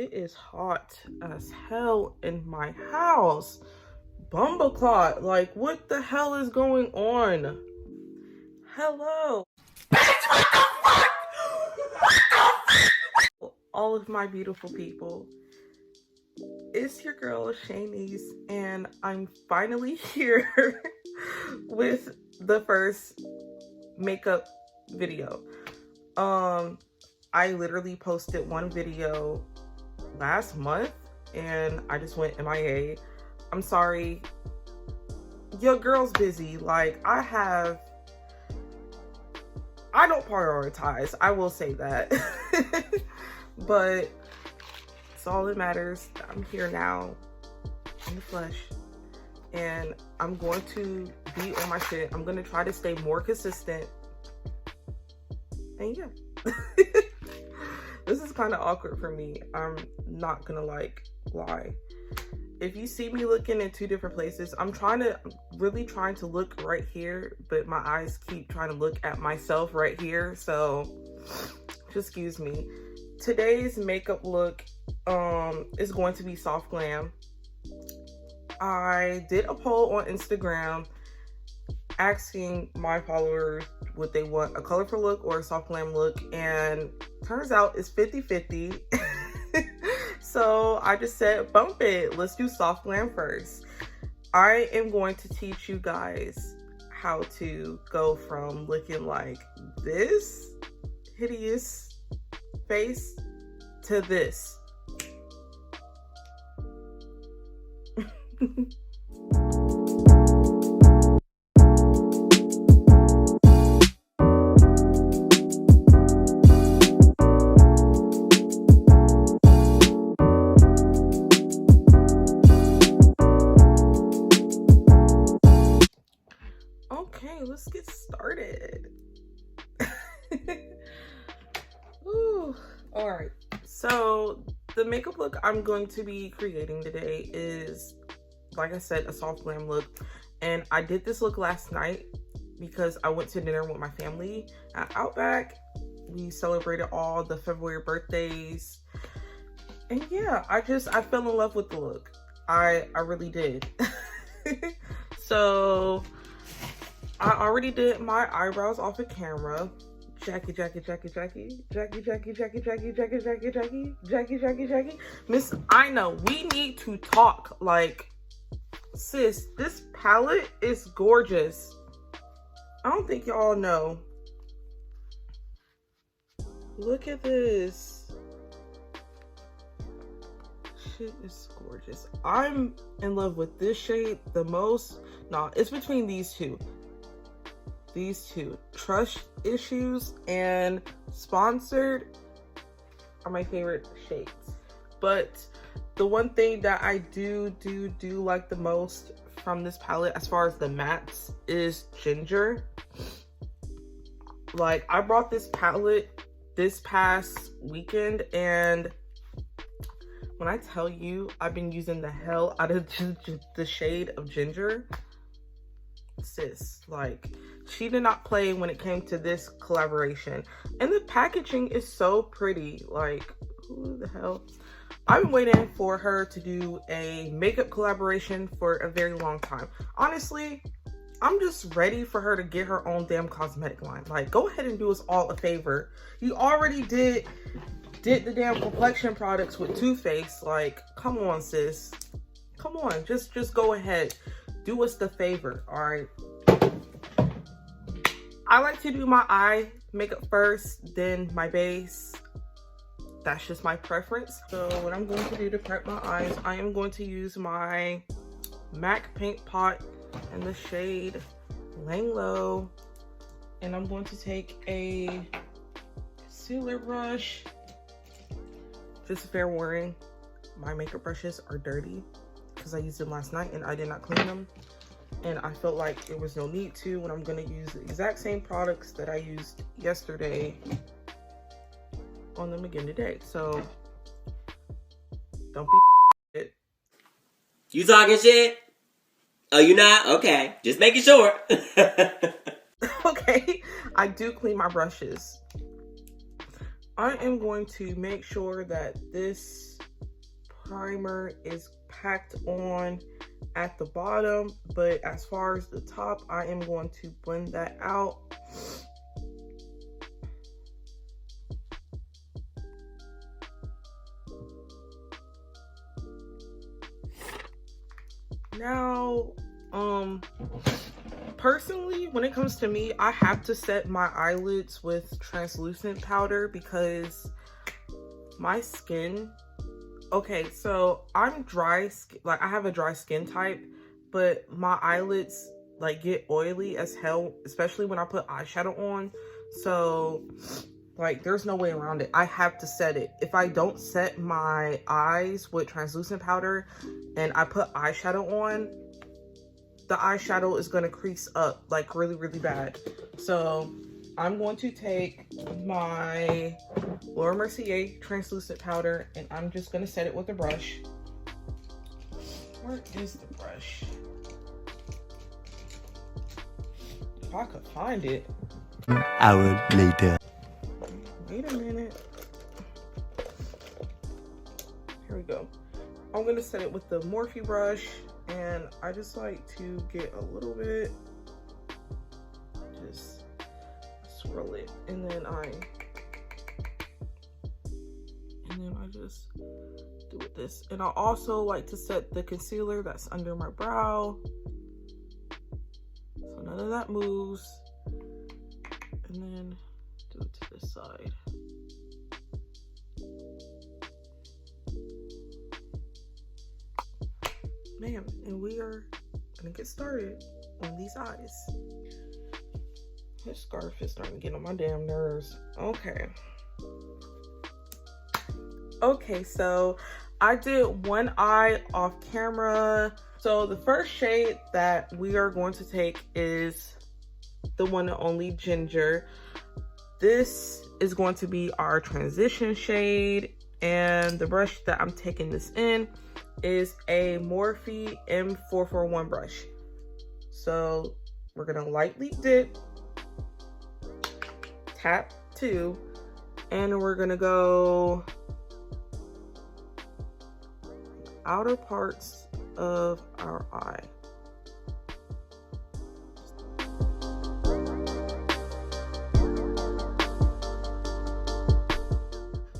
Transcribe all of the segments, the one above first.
It is hot as hell in my house. Bumbleclot, like what the hell is going on? Hello. All of my beautiful people. It's your girl Shaynise, and I'm finally here with the first makeup video. I literally posted one video last month and I just went MIA. I'm sorry, your girl's busy. Like I don't prioritize, I will say that. But it's all that matters. I'm here now in the flesh and I'm going to be on my shit. I'm gonna try to stay more consistent. And yeah. This is kind of awkward for me. I'm not gonna lie. If you see me looking in two different places, I'm really trying to look right here, but my eyes keep trying to look at myself right here. So just excuse me. Today's makeup look is going to be soft glam. I did a poll on Instagram asking my followers would they want a colorful look or a soft glam look, and turns out it's 50-50. So I just said bump it, let's do soft glam first. I am going to teach you guys how to go from looking like this hideous face to this. Okay, let's get started. Ooh. All right, so the makeup look I'm going to be creating today is, like I said, a soft glam look. And I did this look last night because I went to dinner with my family at Outback. We celebrated all the February birthdays. And yeah, I fell in love with the look. I really did. So I already did my eyebrows off of camera. Jackie. Miss, I know, we need to talk. Like, sis, this palette is gorgeous. I don't think y'all know. Look at this. Shit is gorgeous. I'm in love with this shade the most. No, it's between these two. These two, Trust Issues and Sponsored, are my favorite shades. But the one thing that I do like the most from this palette as far as the mattes is Ginger. Like, I brought this palette this past weekend, and when I tell you I've been using the hell out of the shade of Ginger, sis, like, she did not play when it came to this collaboration. And the packaging is so pretty. Like, who the hell? I've been waiting for her to do a makeup collaboration for a very long time. Honestly, I'm just ready for her to get her own damn cosmetic line. Like, go ahead and do us all a favor. You already did the damn complexion products with Too Faced. Like, come on, sis. Come on, just go ahead. Do us the favor, all right? I like to do my eye makeup first, then my base. That's just my preference. So what I'm going to do to prep my eyes, I am going to use my MAC paint pot in the shade Laying Low. And I'm going to take a concealer brush. Just fair warning, my makeup brushes are dirty because I used them last night and I did not clean them. And I felt like there was no need to when I'm gonna use the exact same products that I used yesterday on them again today. So don't be it. You talking shit? Oh, you not? Okay, just making sure. Okay, I do clean my brushes. I am going to make sure that this primer is packed on at the bottom, but as far as the top, I am going to blend that out. Now, personally, when it comes to me, I have to set my eyelids with translucent powder because my skin, okay, so I'm dry, like I have a dry skin type, but my eyelids like get oily as hell, especially when I put eyeshadow on. So like there's no way around it. I have to set it. If I don't set my eyes with translucent powder and I put eyeshadow on, the eyeshadow is going to crease up like really, really bad. So I'm going to take my Laura Mercier translucent powder and I'm just going to set it with a brush. Where is the brush? If I could find it. Hour later. Wait a minute. Here we go. I'm going to set it with the Morphe brush, and I just like to get a little bit, just swirl it, and then I just do it this. And I also like to set the concealer that's under my brow, so none of that moves, and then do it to this side. Man, and we are gonna get started on these eyes. This scarf is starting to get on my damn nerves. Okay, so I did one eye off camera. So the first shade that we are going to take is the one and only Ginger. This is going to be our transition shade, and the brush that I'm taking this in is a Morphe M441 brush. So we're gonna lightly dip, tap 2, and we're gonna go outer parts of our eye.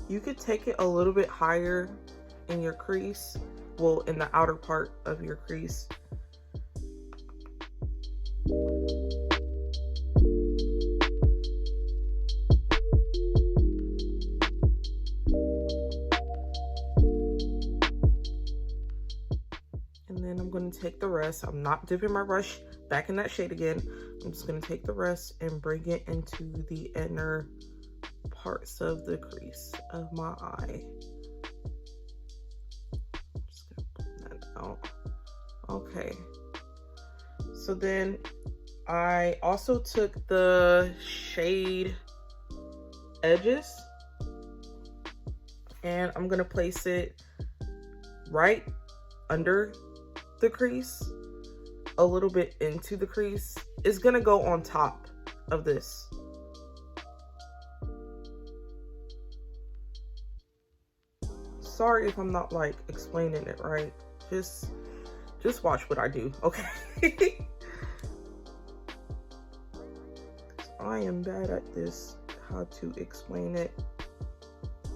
You could take it a little bit higher in your crease, well, in the outer part of your crease. And then I'm going to take the rest. I'm not dipping my brush back in that shade again. I'm just going to take the rest and bring it into the inner parts of the crease of my eye. Okay, so then I also took the shade Edges and I'm gonna place it right under the crease, a little bit into the crease. It's gonna go on top of this. Sorry if I'm not like explaining it right. Just watch what I do, okay? I am bad at this, how to explain it.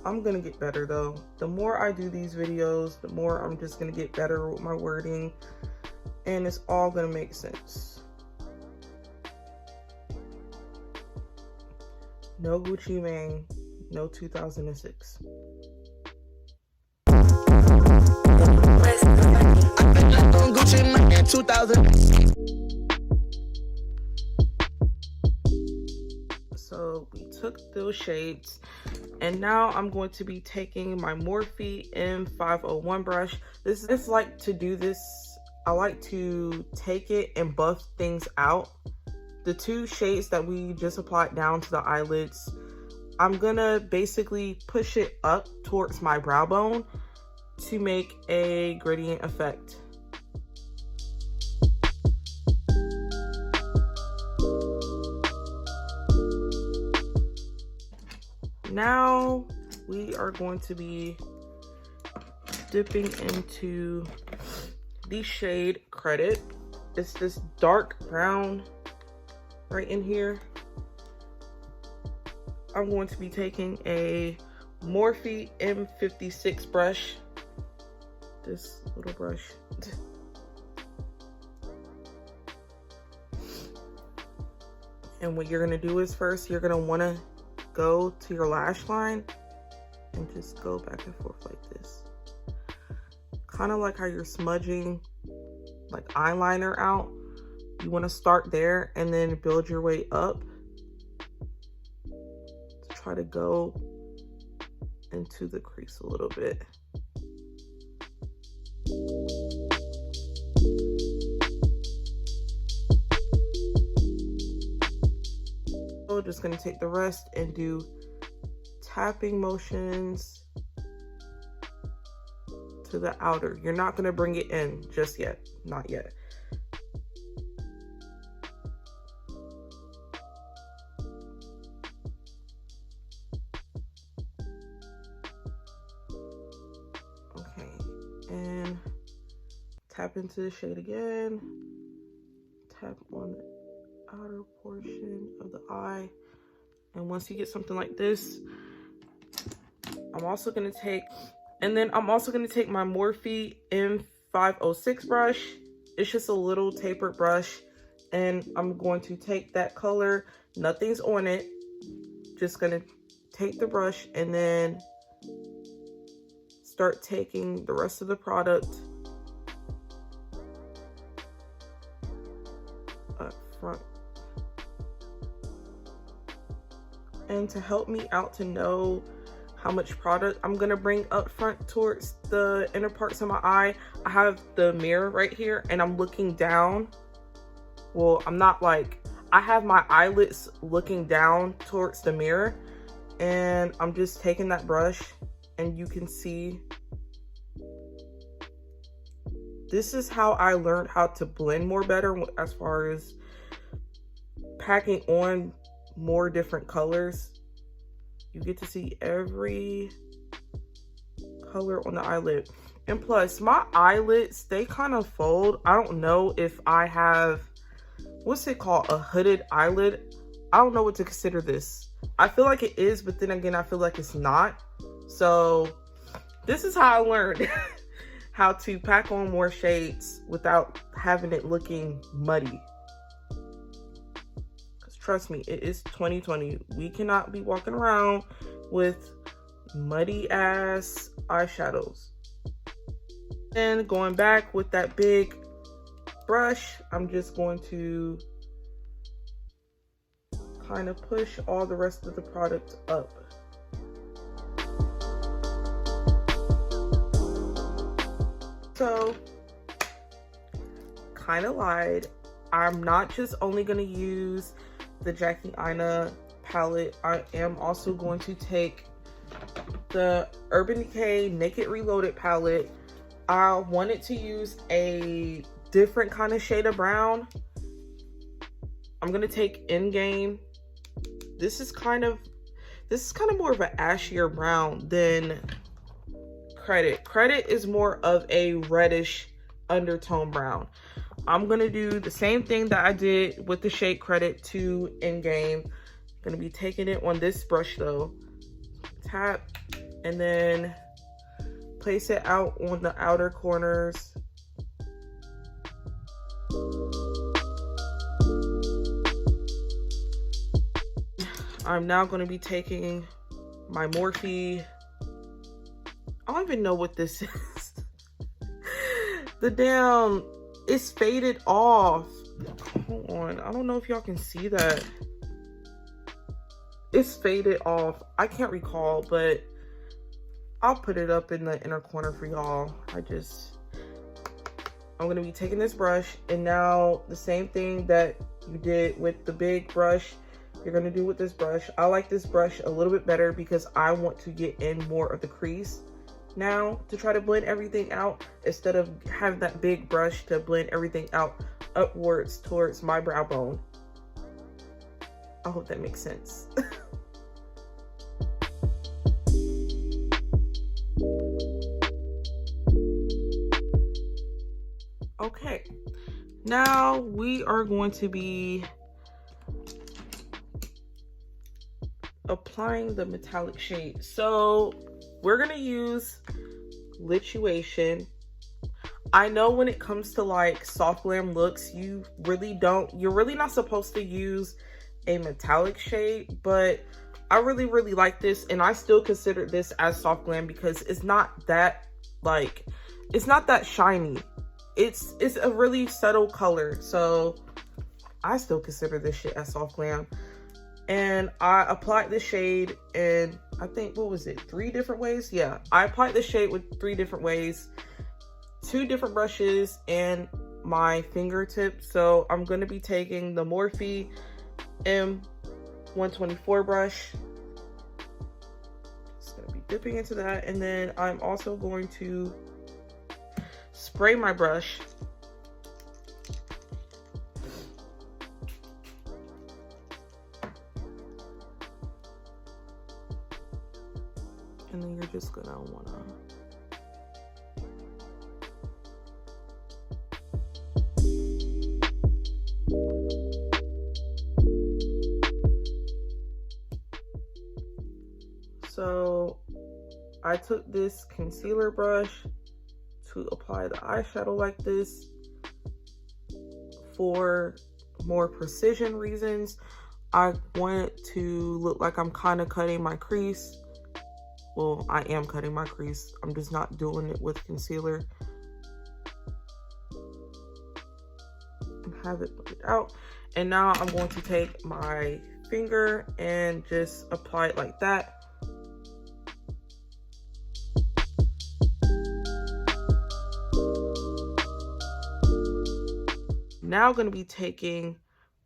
I'm gonna get better though. The more I do these videos, the more I'm just gonna get better with my wording, and it's all gonna make sense. No Gucci Mane, no 2006. So we took those shades, and now I'm going to be taking my Morphe M501 brush. This is like to do this, I like to take it and buff things out. The two shades that we just applied down to the eyelids, I'm gonna basically push it up towards my brow bone to make a gradient effect. Now we are going to be dipping into the shade Credit. It's this dark brown right in here. I'm going to be taking a Morphe M56 brush. This little brush. And what you're gonna do is first, you're gonna wanna go to your lash line and just go back and forth like this. Kind of like how you're smudging like eyeliner out. You wanna start there and then build your way up to try to go into the crease a little bit. So just gonna take the rest and do tapping motions to the outer. You're not gonna bring it in just yet, not yet. Okay, and tap into the shade again. Tap on the outer portion of the eye. And once you get something like this, I'm also gonna take my Morphe M506 brush. It's just a little tapered brush, and I'm going to take that color, nothing's on it, just gonna take the brush and then start taking the rest of the product up front. And to help me out to know how much product I'm gonna bring up front towards the inner parts of my eye, I have the mirror right here and I'm looking down. Well, I'm not like, I have my eyelids looking down towards the mirror, and I'm just taking that brush, and you can see this is how I learned how to blend more better as far as packing on more different colors. You get to see every color on the eyelid. And plus, my eyelids, they kind of fold. I don't know if I have, what's it called, a hooded eyelid. I don't know what to consider this. I feel like it is, but then again, I feel like it's not. So this is how I learned how to pack on more shades without having it looking muddy. Trust me, it is 2020. We cannot be walking around with muddy ass eyeshadows. And going back with that big brush, I'm just going to kind of push all the rest of the product up. So, kind of lied. I'm not just only going to use the Jackie Aina palette. I am also going to take the Urban Decay Naked Reloaded palette. I wanted to use a different kind of shade of brown. I'm gonna take In Game. This is kind of more of an ashier brown than Credit. Credit is more of a reddish undertone brown. I'm gonna do the same thing that I did with the shade Credit to In Game. Gonna be taking it on this brush though. Tap and then place it out on the outer corners. I'm now gonna be taking my Morphe. I don't even know what this is. It's faded off. Hold on, I don't know if y'all can see that. It's faded off. I can't recall, but I'll put it up in the inner corner for y'all. I'm gonna be taking this brush, and now the same thing that you did with the big brush, you're gonna do with this brush. I like this brush a little bit better because I want to get in more of the crease now to try to blend everything out instead of having that big brush to blend everything out upwards towards my brow bone. I hope that makes sense. Okay, now we are going to be applying the metallic shade. So we're gonna use Lituation. I know when it comes to like soft glam looks, you're really not supposed to use a metallic shade, but I really like this, and I still consider this as soft glam because it's not that shiny. It's a really subtle color, so I still consider this shit as soft glam. And I applied the shade in, I think, what was it, 3 different ways? Yeah, I applied the shade with 3 different ways, 2 different brushes, and my fingertips. So I'm going to be taking the Morphe M124 brush. Just going to be dipping into that, and then I'm also going to spray my brush. And then you're just gonna wanna so I took this concealer brush to apply the eyeshadow like this for more precision reasons. I want it to look like I'm kind of cutting my crease. Well, I am cutting my crease. I'm just not doing it with concealer. And have it blended out. And now I'm going to take my finger and just apply it like that. Now I'm going to be taking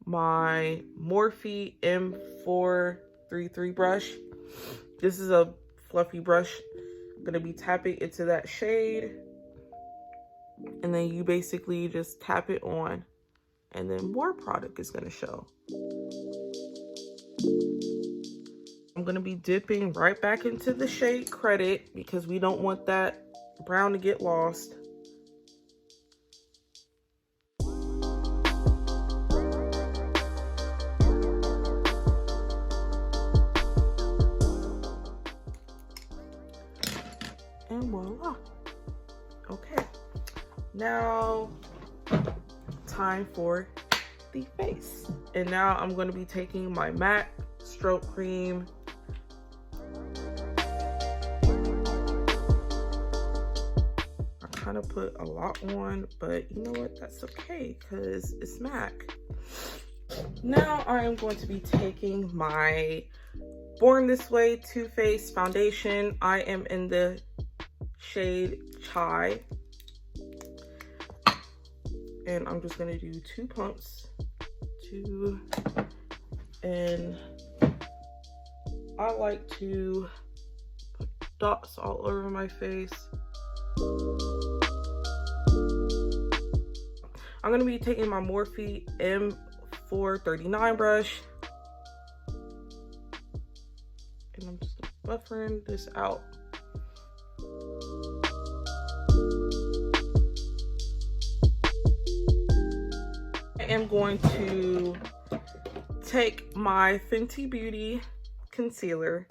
my Morphe M433 brush. This is a fluffy brush. I'm going to be tapping into that shade. And then you basically just tap it on. And then more product is going to show. I'm going to be dipping right back into the shade Credit because we don't want that brown to get lost. And voila. Okay, now time for the face. And now I'm going to be taking my MAC stroke cream. I kind of put a lot on, but you know what, that's okay because it's MAC. Now I am going to be taking my Born This Way Too Faced foundation. I am in the shade Chai, and I'm just gonna do 2 pumps, and I like to put dots all over my face. I'm gonna be taking my Morphe M439 brush, and I'm just buffering this out. I am going to take my Fenty Beauty concealer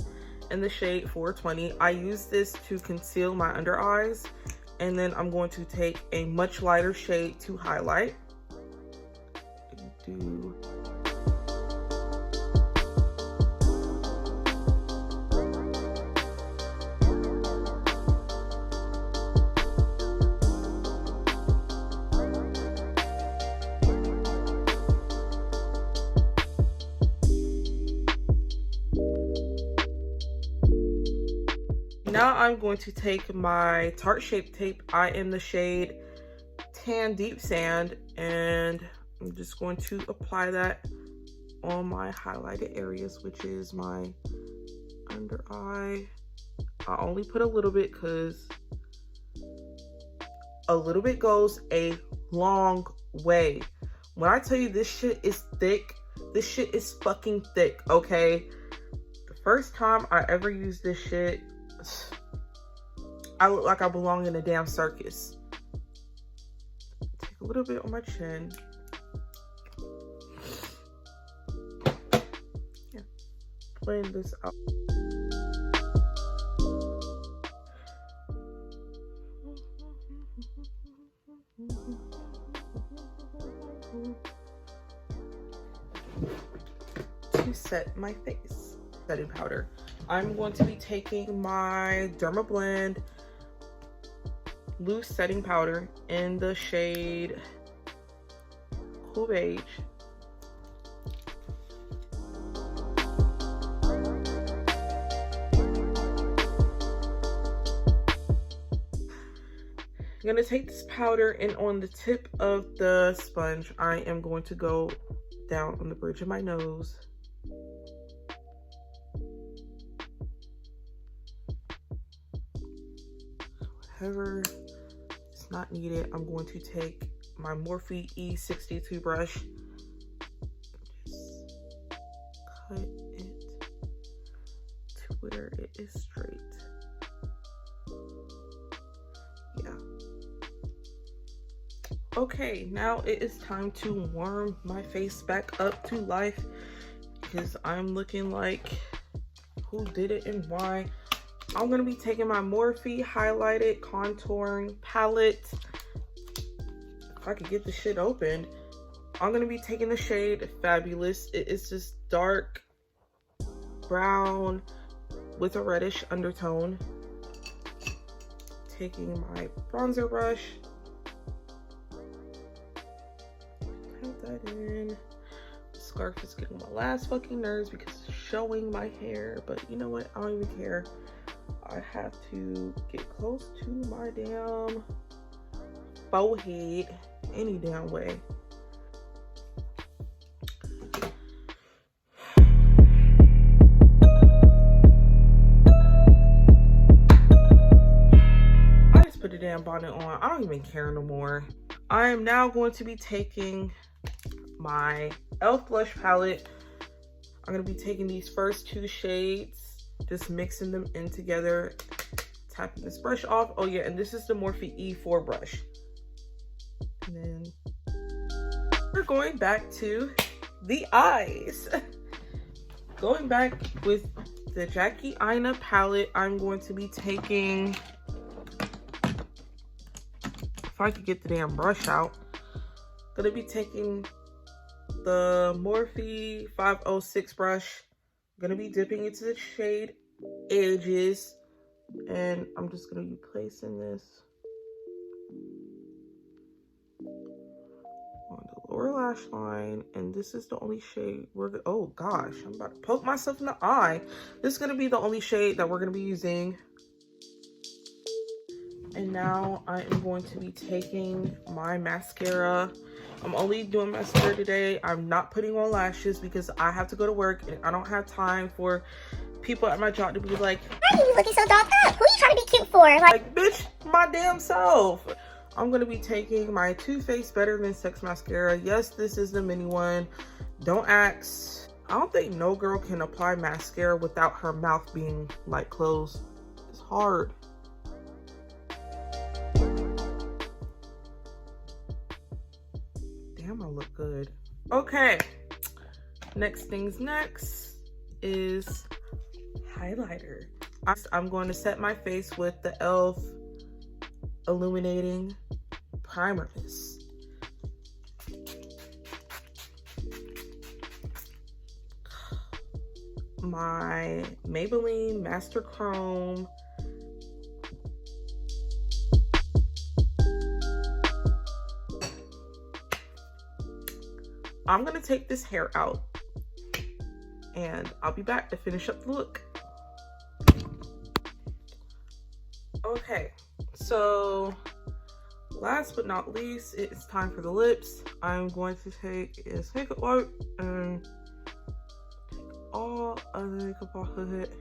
in the shade 420. I use this to conceal my under eyes, and then I'm going to take a much lighter shade to highlight. Now I'm going to take my Tarte Shape Tape. I am the shade Tan Deep Sand, and I'm just going to apply that on my highlighted areas, which is my under eye. I only put a little bit because a little bit goes a long way. When I tell you this shit is thick, this shit is fucking thick, okay? The first time I ever used this shit, I look like I belong in a damn circus. Take a little bit on my chin. Yeah, blend this out. To set my face, setting powder. I'm going to be taking my Derma Blend loose setting powder in the shade Cool Beige. I'm gonna take this powder, and on the tip of the sponge, I am going to go down on the bridge of my nose. Whatever is not needed, I'm going to take my Morphe E62 brush, just cut it to where it is straight. Yeah. Okay, now it is time to warm my face back up to life, because I'm looking like who did it and why. I'm gonna be taking my Morphe highlighted contouring palette. If I could get the shit open. I'm gonna be taking the shade Fabulous. It is just dark brown with a reddish undertone. Taking my bronzer brush. Put that in. The scarf is getting my last fucking nerves because it's showing my hair, but you know what? I don't even care. I have to get close to my damn forehead any damn way. I just put the damn bonnet on. I don't even care no more. I am now going to be taking my e.l.f. blush palette. I'm going to be taking these first two shades, just mixing them in together, tapping this brush off. Oh yeah, and this is the Morphe E4 brush. And then we're going back to the eyes. Going back with the Jackie Aina palette, I'm going to be taking, if I could get the damn brush out, gonna be taking the Morphe 506 brush. Gonna be dipping into the shade Edges, and I'm just gonna be placing this on the lower lash line, and this is the only shade we're oh gosh, I'm about to poke myself in the eye. This is gonna be the only shade that we're gonna be using. And now I am going to be taking my mascara. I'm only doing mascara today. I'm not putting on lashes because I have to go to work and I don't have time for people at my job to be like, "Why are you looking so dolled up? Who are you trying to be cute for?" Like, bitch, my damn self. I'm gonna be taking my Too Faced Better Than Sex mascara. Yes, this is the mini one. Don't ask. I don't think no girl can apply mascara without her mouth being like closed. It's hard. Damn, I look good. Okay, next things next is highlighter. I'm going to set my face with the e.l.f. Illuminating Primer Mist. My Maybelline Master Chrome I'm gonna take this hair out and I'll be back to finish up the look. Okay, so last but not least, it's time for the lips. I'm going to take this makeup wipe and take all of the makeup off of it.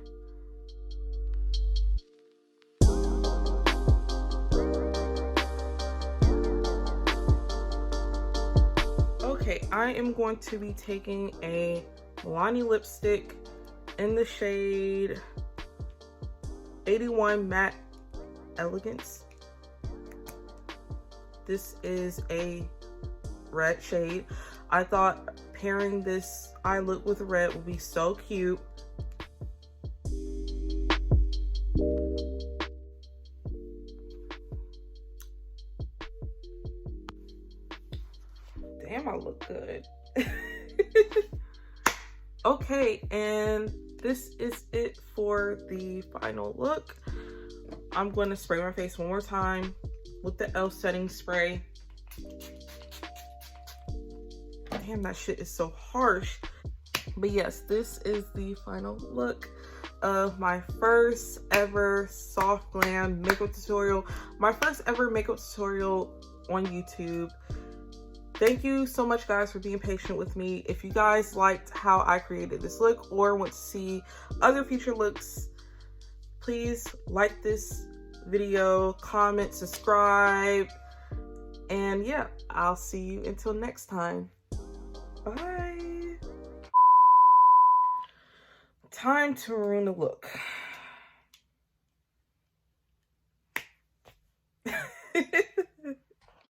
Okay, I am going to be taking a Milani lipstick in the shade 81 Matte Elegance. This is a red shade. I thought pairing this eye look with red would be so cute. Damn, I look good. Okay, and this is it for the final look. I'm going to spray my face one more time with the e.l.f. setting spray. Damn, that shit is so harsh. But yes, this is the final look of my first ever soft glam makeup tutorial. My first ever makeup tutorial on YouTube. Thank you so much, guys, for being patient with me. If you guys liked how I created this look or want to see other future looks, please like this video, comment, subscribe, and yeah, I'll see you until next time. Bye. Time to ruin the look.